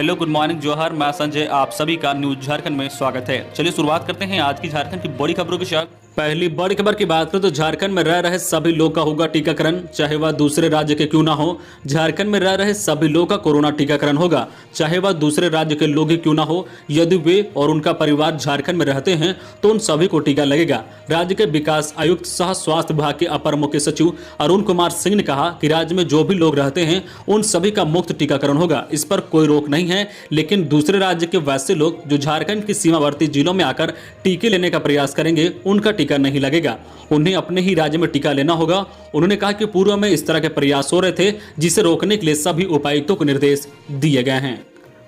Hello, good morning, जोहर। मैं संजय, आप सभी का न्यूज झारखंड में स्वागत है। चलिए शुरुआत करते हैं आज की झारखंड की बड़ी खबरों के साथ। पहली बड़ी खबर की बात करें तो झारखंड में रह रहे सभी लोग का होगा टीकाकरण, चाहे वह दूसरे राज्य के क्यों ना हो। झारखंड में रह रहे सभी लोग का कोरोना टीकाकरण होगा, चाहे वह दूसरे राज्य के लोग ही क्यों ना हो। यदि वे और उनका परिवार झारखंड में रहते हैं तो उन सभी को टीका लगेगा। राज्य के विकास आयुक्त सह स्वास्थ्य विभाग के अपर मुख्य सचिव अरुण कुमार सिंह ने कहा कि राज्य में जो भी लोग रहते हैं उन सभी का मुफ्त टीकाकरण होगा। इस पर कोई रोक नहीं है, लेकिन दूसरे राज्य के वैसे लोग जो झारखंड की सीमावर्ती जिलों में आकर टीके लेने का प्रयास करेंगे उनका टीका नहीं लगेगा। उन्हें अपने ही राज्य में टीका लेना होगा। उन्होंने कहा कि पूर्व में इस तरह के प्रयास हो रहे थे, जिसे रोकने के लिए सभी उपायुक्तों को निर्देश दिए गए हैं।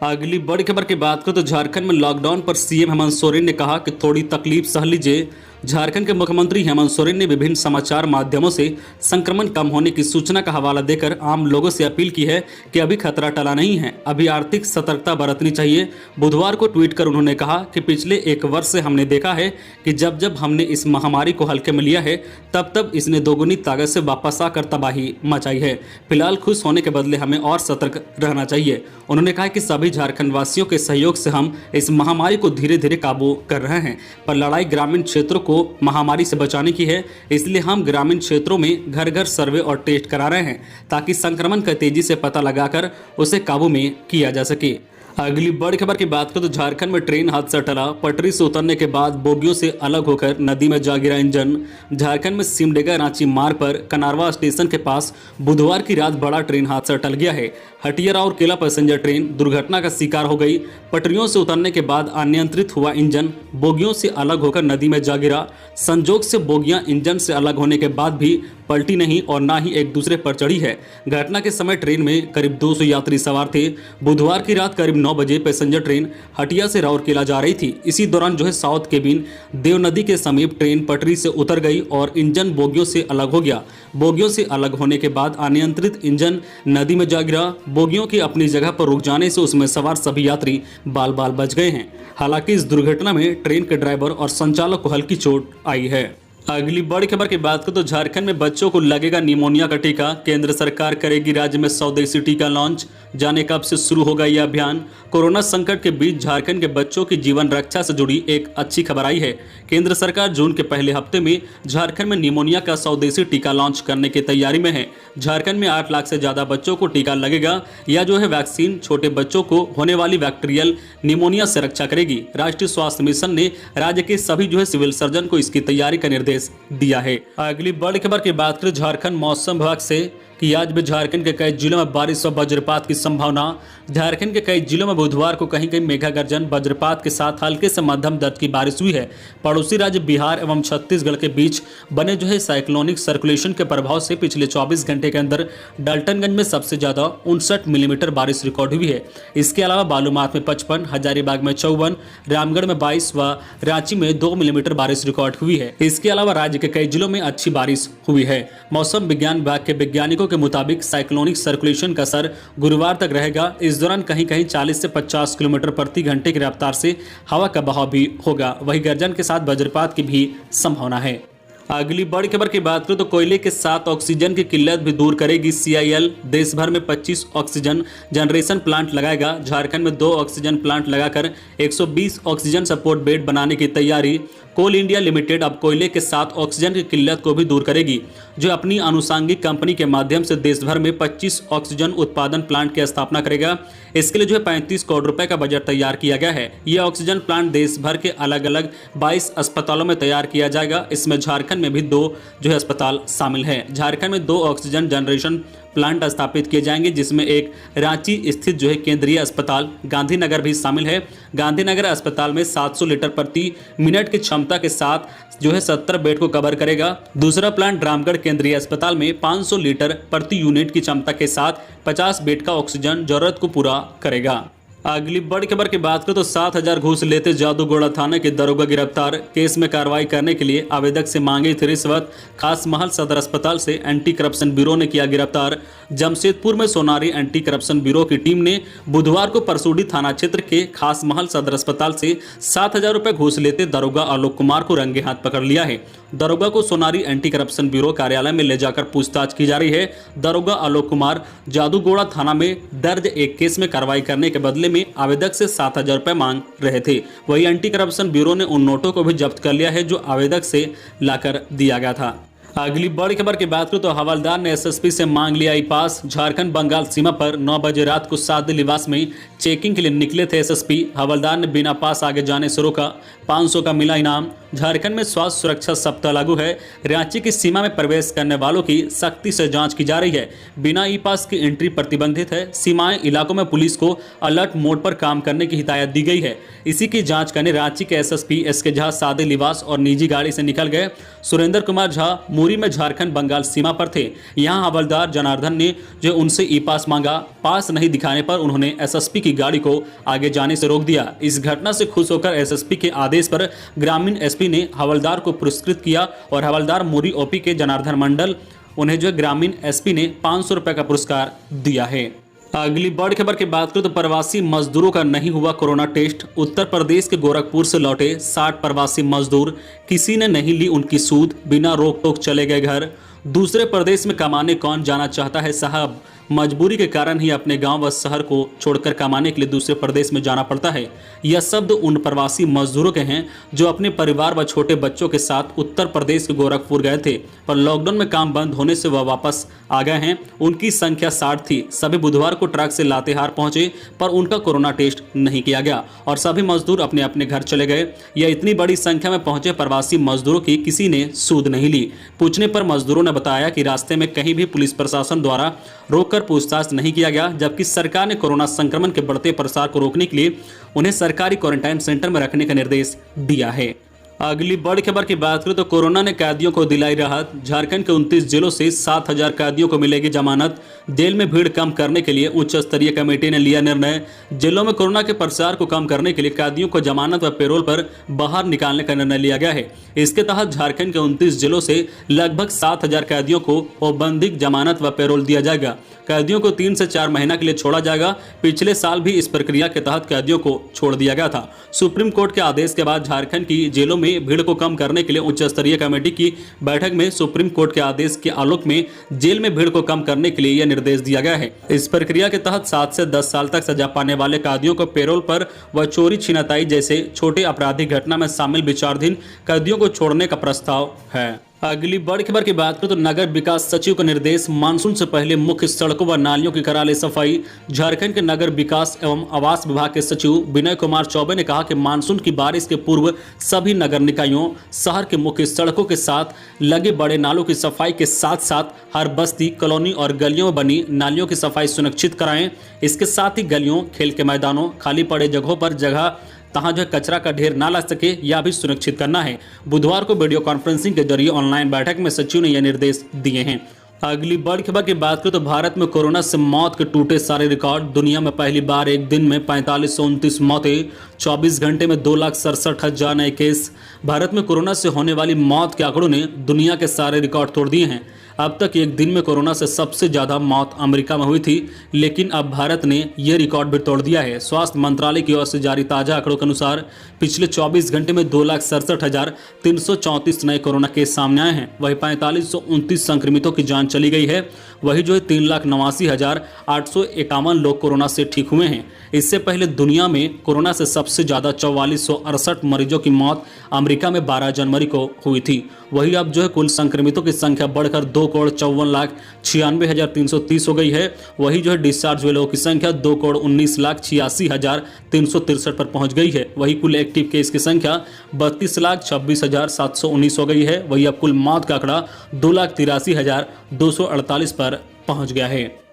अगली बड़ी खबर की बात करें तो झारखंड में लॉकडाउन पर सीएम हेमंत सोरेन ने कहा कि थोड़ी तकलीफ सह लीजिए। झारखंड के मुख्यमंत्री हेमंत सोरेन ने विभिन्न समाचार माध्यमों से संक्रमण कम होने की सूचना का हवाला देकर आम लोगों से अपील की है कि अभी खतरा टला नहीं है, अभी आर्थिक सतर्कता बरतनी चाहिए। बुधवार को ट्वीट कर उन्होंने कहा कि पिछले एक वर्ष से हमने देखा है कि जब जब हमने इस महामारी को हल्के में लिया है तब तब इसने दोगुनी ताकत से वापस आकर तबाही मचाई है। फिलहाल खुश होने के बदले हमें और सतर्क रहना चाहिए। उन्होंने कहा कि सभी झारखंड वासियों के सहयोग से हम इस महामारी को धीरे धीरे काबू कर रहे हैं, पर लड़ाई ग्रामीण क्षेत्रों को महामारी से बचाने की है। इसलिए हम ग्रामीण क्षेत्रों में घर घर सर्वे और टेस्ट करा रहे हैं ताकि संक्रमण का तेजी से पता लगाकर उसे काबू में किया जा सके। अगली बड़ी खबर की बात करें तो झारखंड में ट्रेन हादसा टला। पटरी से उतरने के बाद बोगियों से अलग होकर नदी में जा गिरा इंजन। झारखंड में सिमडेगा रांची मार्ग पर कनारवा स्टेशन के पास बुधवार की रात बड़ा ट्रेन हादसा टल गया है। हटियारा और केला पैसेंजर ट्रेन दुर्घटना का शिकार हो गई। पटरियों से उतरने के बाद अनियंत्रित हुआ इंजन बोगियों से अलग होकर नदी में जा गिरा। संजोग से बोगियां इंजन से अलग होने के बाद भी पलटी नहीं और ना ही एक दूसरे पर चढ़ी है। घटना के समय ट्रेन में करीब 200 यात्री सवार थे। बुधवार की रात करीब 9 बजे पैसेंजर ट्रेन हटिया से राउरकेला जा रही थी। इसी दौरान साउथ केबिन देव नदी के समीप ट्रेन पटरी से उतर गई और इंजन बोगियों से अलग हो गया। बोगियों से अलग होने के बाद अनियंत्रित इंजन नदी में जा गिरा। बोगियों की अपनी जगह पर रुक जाने से उसमें सवार सभी यात्री बाल बाल बच गए हैं। हालांकि इस दुर्घटना में ट्रेन के ड्राइवर और संचालक को हल्की चोट आई है। अगली बड़ी खबर की बात करें तो झारखंड में बच्चों को लगेगा निमोनिया का टीका। केंद्र सरकार करेगी राज्य में स्वदेशी टीका लॉन्च। जाने कब से शुरू होगा यह अभियान। कोरोना संकट के बीच झारखंड के बच्चों की जीवन रक्षा से जुड़ी एक अच्छी खबर आई है। केंद्र सरकार जून के पहले हफ्ते में झारखंड में निमोनिया का स्वदेशी टीका लॉन्च करने की तैयारी में है। झारखंड में 8 लाख से ज्यादा बच्चों को टीका लगेगा। यह वैक्सीन छोटे बच्चों को होने वाली बैक्टीरियल निमोनिया से रक्षा करेगी। राष्ट्रीय स्वास्थ्य मिशन ने राज्य के सभी सिविल सर्जन को इसकी तैयारी का निर्देश दिया है। अगली बड़ी खबर की बात करें झारखंड मौसम विभाग से कि आज भी झारखंड के कई जिलों में बारिश और वज्रपात की संभावना। झारखंड के कई जिलों में बुधवार को कहीं कहीं मेघा गर्जन वज्रपात के साथ हल्के से मध्यम दर्ज की बारिश हुई है। पड़ोसी राज्य बिहार एवं छत्तीसगढ़ के बीच बने साइक्लोनिक सर्कुलेशन के प्रभाव से पिछले 24 घंटे के अंदर डाल्टनगंज में सबसे ज्यादा 59 मिलीमीटर बारिश रिकॉर्ड हुई है। इसके अलावा बालूमाथ में 55, हजारीबाग में 54, रामगढ़ में 22 व रांची में 2 मिलीमीटर बारिश रिकॉर्ड हुई है। इसके अलावा राज्य के कई जिलों में अच्छी बारिश हुई है। मौसम विज्ञान विभाग के वैज्ञानिकों के मुताबिक साइक्लोनिक सर्कुलेशन का असर गुरुवार तक रहेगा। इस दौरान कहीं कहीं 40 से 50 किलोमीटर प्रति घंटे की रफ्तार से हवा का बहाव भी होगा। वहीं गर्जन के साथ वज्रपात की भी संभावना है। अगली बड़ी खबर की बात करें तो कोयले के साथ ऑक्सीजन की किल्लत भी दूर करेगी CIL। देश भर में 25 ऑक्सीजन जनरेशन प्लांट लगाएगा। झारखंड में 2 ऑक्सीजन प्लांट लगाकर 120 ऑक्सीजन सपोर्ट बेड बनाने की तैयारी। कोल इंडिया लिमिटेड अब कोयले के साथ ऑक्सीजन की किल्लत को भी दूर करेगी, जो अपनी आनुषंगिक कंपनी के माध्यम से देश भर में 25 ऑक्सीजन उत्पादन प्लांट की स्थापना करेगा। इसके लिए 35 करोड़ रुपए का बजट तैयार किया गया है। यह ऑक्सीजन प्लांट देश भर के अलग अलग 22 अस्पतालों में तैयार किया जाएगा। इसमें झारखंड में भी 2 अस्पताल शामिल हैं। झारखंड में 2 ऑक्सीजन जनरेशन प्लांट स्थापित किए जाएंगे, जिसमें एक रांची स्थित केंद्रीय अस्पताल गांधीनगर भी शामिल है। गांधीनगर अस्पताल में 700 लीटर प्रति मिनट की क्षमता के साथ 70 बेड को कवर करेगा। दूसरा प्लांट रामगढ़ केंद्रीय अस्पताल में 500 लीटर प्रति यूनिट की क्षमता के साथ 50 बेड का ऑक्सीजन जरूरत को पूरा करेगा। अगली बड़ी खबर की बात करें तो 7000 घूस लेते जादूगोड़ा थाने के दरोगा गिरफ्तार। केस में कार्रवाई करने के लिए आवेदक से मांगी थी रिश्वत। खास महल सदर अस्पताल से एंटी करप्शन ब्यूरो ने किया गिरफ्तार। जमशेदपुर में सोनारी एंटी करप्शन ब्यूरो की टीम ने बुधवार को परसूडी थाना क्षेत्र के खास महल सदर अस्पताल से 7000 रुपए घूस लेते दरोगा आलोक कुमार को रंगे हाथ पकड़ लिया है। दरोगा को सोनारी एंटी करप्शन ब्यूरो कार्यालय में ले जाकर पूछताछ की जा रही है। दरोगा आलोक कुमार जादूगोड़ा थाना में दर्ज एक केस में कार्रवाई करने के बदले में आवेदक से 7,000 रुपये मांग रहे थे। वही एंटी करप्शन ब्यूरो ने उन नोटों को भी जब्त कर लिया है जो आवेदक से लाकर दिया गया था। अगली बड़ी खबर की बात करूं तो हवलदार ने एसएसपी से मांग लिया ई पास। झारखंड बंगाल सीमा पर 9 बजे रात को सादे लिबास में चेकिंग के लिए निकले थे एसएसपी। हवलदार ने बिना पास आगे जाने से रोका। 500 का मिला इनाम। झारखंड में स्वास्थ्य सुरक्षा सप्ताह लागू है। रांची की सीमा में प्रवेश करने वालों की सख्ती से जांच की जा रही है। बिना ई पास की एंट्री प्रतिबंधित है। सीमाएं इलाकों में पुलिस को अलर्ट मोड पर काम करने की हिदायत दी गई है। इसी की जांच करने रांची के एसएसपी एसके झा सादे लिबास और निजी गाड़ी से निकल गए। सुरेंद्र कुमार झा मूरी में झारखंड बंगाल सीमा पर थे। यहाँ हवलदार जनार्दन ने जो उनसे ई पास मांगा। पास नहीं दिखाने पर उन्होंने एसएसपी की गाड़ी को आगे जाने से रोक दिया। इस घटना से खुश होकर एसएसपी के आदेश पर ग्रामीण एसपी ने हवलदार को पुरस्कृत किया और हवलदार मूरी ओपी के जनार्दन मंडल उन्हें जो ग्रामीण एसपी ने 500 रुपए का पुरस्कार दिया है। अगली बड़ी खबर की बात करें तो प्रवासी मजदूरों का नहीं हुआ कोरोना टेस्ट। उत्तर प्रदेश के गोरखपुर से लौटे 60 प्रवासी मजदूर, किसी ने नहीं ली उनकी सूद, बिना रोक टोक चले गए घर। दूसरे प्रदेश में कमाने कौन जाना चाहता है साहब, मजबूरी के कारण ही अपने गांव व शहर को छोड़कर कमाने के लिए दूसरे प्रदेश में जाना पड़ता है। यह शब्द उन प्रवासी मजदूरों के हैं जो अपने परिवार व छोटे बच्चों के साथ उत्तर प्रदेश के गोरखपुर गए थे, पर लॉकडाउन में काम बंद होने से वह वापस आ गए हैं। उनकी संख्या 60 थी। सभी बुधवार को ट्रक से लातेहार पहुंचे, पर उनका कोरोना टेस्ट नहीं किया गया और सभी मजदूर अपने अपने घर चले गए। यह इतनी बड़ी संख्या में पहुंचे प्रवासी मजदूरों की किसी ने सूद नहीं ली। पूछने पर मजदूरों ने बताया कि रास्ते में कहीं भी पुलिस प्रशासन द्वारा रोककर पूछताछ नहीं किया गया, जबकि सरकार ने कोरोना संक्रमण के बढ़ते प्रसार को रोकने के लिए उन्हें सरकारी क्वारंटाइन सेंटर में रखने का निर्देश दिया है। अगली बड़ी खबर की बात करें तो कोरोना ने कैदियों को दिलाई राहत। झारखंड के 29 जिलों से 7,000 कैदियों को मिलेगी जमानत। जेल में भीड़ कम करने के लिए उच्च स्तरीय कमेटी ने लिया निर्णय। जेलों में कोरोना के प्रसार को कम करने के लिए कैदियों को जमानत व पेरोल पर बाहर निकालने का निर्णय लिया गया है। इसके तहत झारखंड के 29 जिलों से लगभग 7,000 कैदियों को औपबंधिक जमानत व पेरोल दिया जाएगा। कैदियों को 3 से 4 महीना के लिए छोड़ा जाएगा। पिछले साल भी इस प्रक्रिया के तहत कैदियों को छोड़ दिया गया था। सुप्रीम कोर्ट के आदेश के बाद झारखंड की जेलों में भीड़ को कम करने के लिए उच्च स्तरीय कमेटी की बैठक में सुप्रीम कोर्ट के आदेश के आलोक में जेल में भीड़ को कम करने के लिए यह निर्देश दिया गया है। इस प्रक्रिया के तहत 7 से 10 साल तक सजा पाने वाले कैदियों को पेरोल पर व चोरी छिनताई जैसे छोटे आपराधिक घटना में शामिल विचाराधीन कैदियों को छोड़ने का प्रस्ताव है। अगली बड़ी खबर की बात करें तो नगर विकास सचिव का निर्देश, मानसून से पहले मुख्य सड़कों व नालियों की करा ले सफाई। झारखंड के नगर विकास एवं आवास विभाग के सचिव विनय कुमार चौबे ने कहा कि मानसून की बारिश के पूर्व सभी नगर निकायों, शहर के मुख्य सड़कों के साथ लगे बड़े नालों की सफाई के साथ साथ हर बस्ती, कॉलोनी और गलियों में बनी नालियों की सफाई सुनिश्चित कराएं। इसके साथ ही गलियों, खेल के मैदानों, खाली पड़े जगहों पर जगह तहाँ जो कचरा का ढेर ना लग सके यह भी सुनिश्चित करना है। बुधवार को वीडियो कॉन्फ्रेंसिंग के जरिए ऑनलाइन बैठक में सचिव ने यह निर्देश दिए हैं। अगली बड़ी खबर की बात करें तो भारत में कोरोना से मौत के टूटे सारे रिकॉर्ड। दुनिया में पहली बार एक दिन में 4529 मौतें, 24 घंटे में 2,67,000 नए केस। भारत में कोरोना से होने वाली मौत के आंकड़ों ने दुनिया के सारे रिकॉर्ड तोड़ दिए हैं। अब तक एक दिन में कोरोना से सबसे ज़्यादा मौत अमेरिका में हुई थी, लेकिन अब भारत ने यह रिकॉर्ड भी तोड़ दिया है। स्वास्थ्य मंत्रालय की ओर से जारी ताज़ा आंकड़ों के अनुसार पिछले 24 घंटे में 2,67,334 नए कोरोना केस सामने आए हैं। वहीं 4,529 संक्रमितों की जान चली गई है। वही जो है 3,89,851 लोग कोरोना से ठीक हुए हैं। इससे पहले दुनिया में कोरोना से सबसे ज़्यादा 4468 मरीजों की मौत अमेरिका में 12 जनवरी को हुई थी। वही अब जो है कुल संक्रमितों की संख्या बढ़कर 2,54,96,330 हो गई है। वही जो है डिस्चार्ज हुए लोगों की संख्या 2,19,86,363 पर पहुंच गई है। वही कुल एक्टिव केस की संख्या 32,26,719 हो गई है। वही अब कुल मौत का आंकड़ा 2,83,248 पर पहुंच गया है।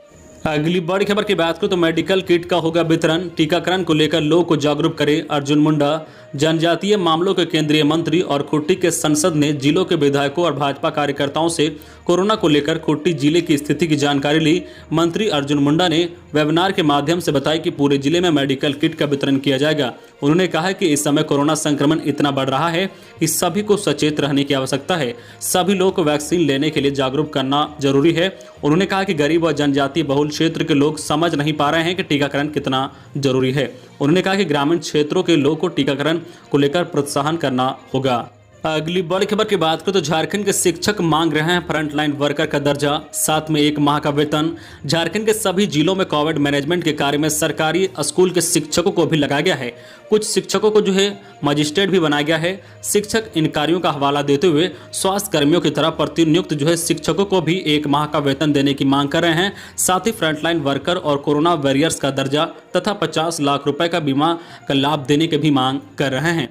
अगली बड़ी खबर की बात करें तो मेडिकल किट का होगा वितरण। टीकाकरण को लेकर लोगों को जागरूक करे अर्जुन मुंडा। जनजातीय मामलों के केंद्रीय मंत्री और खुट्टी के संसद ने जिलों के विधायकों और भाजपा कार्यकर्ताओं से कोरोना को लेकर खुट्टी जिले की स्थिति की जानकारी ली। मंत्री अर्जुन मुंडा ने वेबिनार के माध्यम से बताया कि पूरे जिले में मेडिकल किट का वितरण किया जाएगा। उन्होंने कहा कि इस समय कोरोना संक्रमण इतना बढ़ रहा है कि सभी को सचेत रहने की आवश्यकता है। सभी लोगों को वैक्सीन लेने के लिए जागरूक करना जरूरी है। उन्होंने कहा कि गरीब व जनजातीय बहुल क्षेत्र के लोग समझ नहीं पा रहे हैं कि टीकाकरण कितना जरूरी है। उन्होंने कहा कि ग्रामीण क्षेत्रों के लोगों को टीकाकरण को लेकर प्रोत्साहन करना होगा। अगली बड़ी खबर की बात करें तो झारखंड के शिक्षक मांग रहे हैं फ्रंटलाइन वर्कर का दर्जा, साथ में 1 माह का वेतन। झारखंड के सभी जिलों में कोविड मैनेजमेंट के कार्य में सरकारी स्कूल के शिक्षकों को भी लगाया गया है। कुछ शिक्षकों को जो है मजिस्ट्रेट भी बनाया गया है। शिक्षक इन कार्यों का हवाला देते हुए स्वास्थ्य कर्मियों की तरह प्रतिनियुक्त जो है शिक्षकों को भी 1 माह का वेतन देने की मांग कर रहे हैं। साथ ही फ्रंटलाइन वर्कर और कोरोना वॉरियर्स का दर्जा तथा 50 लाख रुपए का बीमा का लाभ देने की भी मांग कर रहे हैं।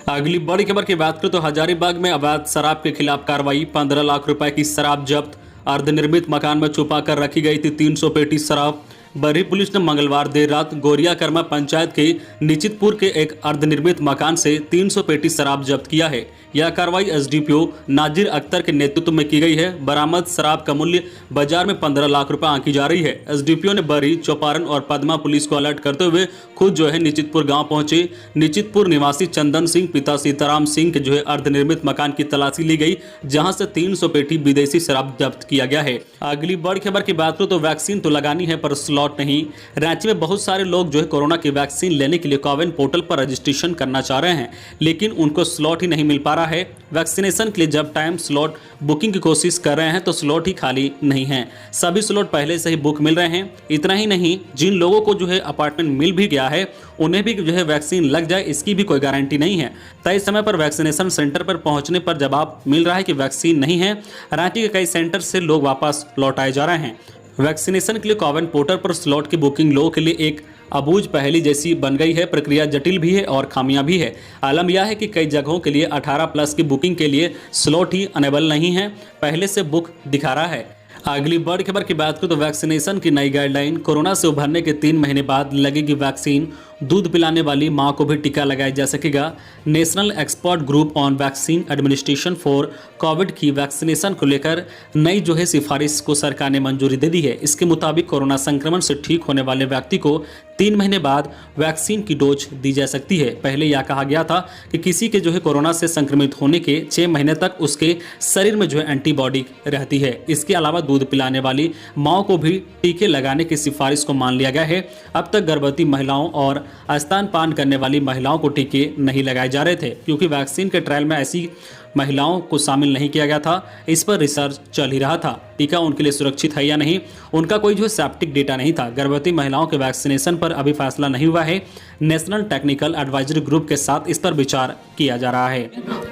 अगली बड़ी खबर की बात करें तो हजारीबाग में अवैध शराब के खिलाफ कार्रवाई। 15 लाख रुपए की शराब जब्त। अर्धनिर्मित मकान में छुपा कर रखी गई थी 300 पेटी शराब। बरही पुलिस ने मंगलवार देर रात गोरियाकर्मा पंचायत के निचितपुर के एक अर्धनिर्मित मकान से 300 पेटी शराब जब्त किया है। यह कार्रवाई एसडीपीओ नाजिर अख्तर के नेतृत्व में की गई है। बरामद शराब का मूल्य बाजार में 15 लाख रुपए आंकी जा रही है। एसडीपीओ ने बरही, चौपारण और पदमा पुलिस को अलर्ट करते हुए खुद जो है निचितपुर गांव पहुंचे। निचितपुर निवासी चंदन सिंह पिता सीताराम सिंह के जो है अर्धनिर्मित मकान की तलाशी ली गई, जहां से 300 पेटी विदेशी शराब जब्त किया गया है। अगली बड़ी खबर की बात करूं तो वैक्सीन तो लगानी है पर स्लॉट नहीं। रांची में बहुत सारे लोग जो है कोरोना की वैक्सीन लेने के लिए कोविन पोर्टल पर रजिस्ट्रेशन करना चाह रहे हैं, लेकिन उनको स्लॉट ही नहीं मिल पा रहा है। वैक्सीनेशन के लिए जब टाइम स्लॉट बुकिंग की कोशिश कर रहे हैं तो स्लॉट ही खाली नहीं है। सभी स्लॉट पहले से ही बुक मिल रहे हैं। इतना ही नहीं, जिन लोगों को जो है अपार्टमेंट मिल भी गया है उन्हें भी जो है वैक्सीन लग जाए इसकी भी कोई गारंटी नहीं है। तय समय पर वैक्सीनेशन सेंटर पर पहुंचने पर जवाब मिल रहा है कि वैक्सीन नहीं है। रांची के कई सेंटर से लोग वापस लौट आए जा रहे हैं। वैक्सीनेशन के लिए कोविन पोर्टल पर स्लॉट की बुकिंग लोगों के लिए एक अबूझ पहेली जैसी बन गई है। प्रक्रिया जटिल भी है और खामियां भी है। आलम यह है कि कई जगहों के लिए 18+ की बुकिंग के लिए स्लॉट ही अनेबल नहीं है, पहले से बुक दिखा रहा है। अगली बड़ी खबर की बात करें तो वैक्सीनेशन की नई गाइडलाइन। कोरोना से उभरने के 3 महीने बाद लगेगी वैक्सीन। दूध पिलाने वाली मां को भी टीका लगाया जा सकेगा। National expert group on vaccine administration for Covid की वैक्सीनेशन को लेकर नई जो है सिफारिश को सरकार ने मंजूरी दे दी है। इसके मुताबिक कोरोना संक्रमण से ठीक होने वाले व्यक्ति को 3 महीने बाद वैक्सीन की डोज दी जा सकती है। पहले यह कहा गया था कि किसी के जो है कोरोना से संक्रमित होने के 6 महीने तक उसके शरीर में जो है एंटीबॉडी रहती है। इसके अलावा दूध पिलाने वाली माओ को भी टीके लगाने की सिफारिश को मान लिया गया है। अब तक गर्भवती महिलाओं और स्तनपान करने वाली महिलाओं को टीके नहीं लगाए जा रहे थे, क्योंकि वैक्सीन के ट्रायल में ऐसी महिलाओं को शामिल नहीं किया गया था। इस पर रिसर्च चल ही रहा था, टीका उनके लिए सुरक्षित है या नहीं, उनका कोई जो सेप्टिक डेटा नहीं था। गर्भवती महिलाओं के वैक्सीनेशन पर अभी फैसला नहीं हुआ है। नेशनल टेक्निकल एडवाइजरी ग्रुप के साथ इस पर विचार किया जा रहा है।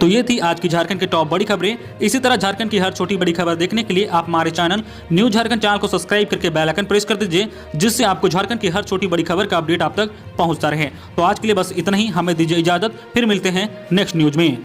तो ये थी आज की झारखंड की टॉप बड़ी खबरें। इसी तरह झारखंड की हर छोटी बड़ी खबर देखने के लिए आप हमारे चैनल न्यूज झारखंड चैनल को सब्सक्राइब करके बेल आइकन प्रेस कर दीजिए, जिससे आपको झारखंड की हर छोटी बड़ी खबर का अपडेट आप तक पहुंचता रहे। तो आज के लिए बस इतना ही, हमें दीजिए इजाजत, फिर मिलते हैं नेक्स्ट न्यूज में।